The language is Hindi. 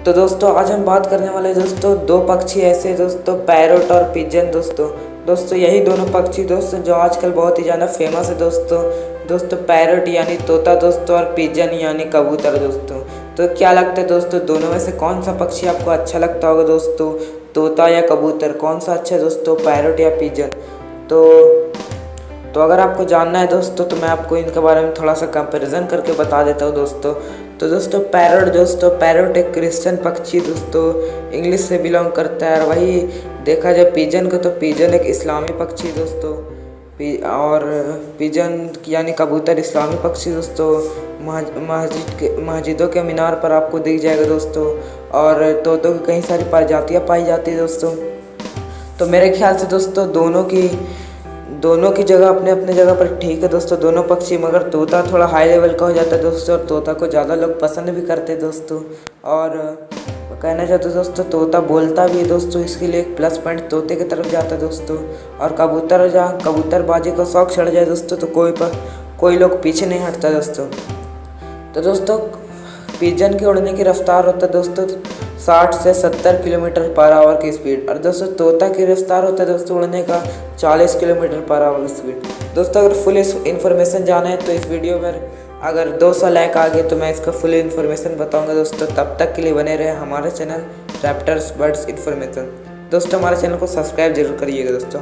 तो दोस्तों आज हम बात करने वाले हैं दोस्तों दो पक्षी ऐसे दोस्तों, पैरोट और पिजन। दोस्तों यही दोनों पक्षी दोस्तों जो आजकल बहुत ही ज़्यादा फेमस है दोस्तों पैरोट यानी तोता दोस्तों, और पिजन यानी कबूतर दोस्तों। तो क्या लगता है दोस्तों, दोनों में से कौन सा पक्षी आपको अच्छा लगता होगा दोस्तों, तोता या कबूतर? कौन सा अच्छा है दोस्तों, पैरोट या पिजन? तो अगर आपको जानना है दोस्तों तो मैं आपको इनके बारे में थोड़ा सा कंपैरिजन करके बता देता हूँ दोस्तों। तो दोस्तों पैरोट एक क्रिश्चियन पक्षी दोस्तों, इंग्लिश से बिलोंग करता है। और वही देखा जाए पिजन को, तो पिजन एक इस्लामी पक्षी दोस्तों, और पिजन यानी कबूतर इस्लामी पक्षी दोस्तों मस्जिदों के मीनार पर आपको दिख जाएगा दोस्तों। और तोतों की कई सारी प्रजातियाँ पाई जाती है दोस्तों। तो मेरे ख्याल से दोस्तों दोनों की जगह अपने अपने जगह पर ठीक है दोस्तों, दोनों पक्षी। मगर तोता थोड़ा हाई लेवल का हो जाता है दोस्तों, और तोता को ज़्यादा लोग पसंद भी करते हैं दोस्तों। और कहना चाहते दोस्तों तोता बोलता भी है दोस्तों, इसके लिए एक प्लस पॉइंट तोते की तरफ जाता है दोस्तों। और कबूतरबाजी का शौक चढ़ जाए दोस्तों तो कोई लोग पीछे नहीं हटता दोस्तों। तो दोस्तों पिजन के उड़ने की रफ्तार होता है दोस्तों 60 से 70 किलोमीटर पर आवर की स्पीड, और दोस्तों तोता की रफ्तार होता है दोस्तों उड़ने का 40 किलोमीटर पर आवर स्पीड। दोस्तों अगर फुल इन्फॉर्मेशन जाना है तो इस वीडियो में अगर 200 लाइक आ गए तो मैं इसका फुल इन्फॉर्मेशन बताऊंगा दोस्तों। तब तक के लिए बने रहे हमारे चैनल रैप्टर्स बर्ड्स इन्फॉर्मेशन। दोस्तों हमारे चैनल को सब्सक्राइब जरूर करिएगा दोस्तों।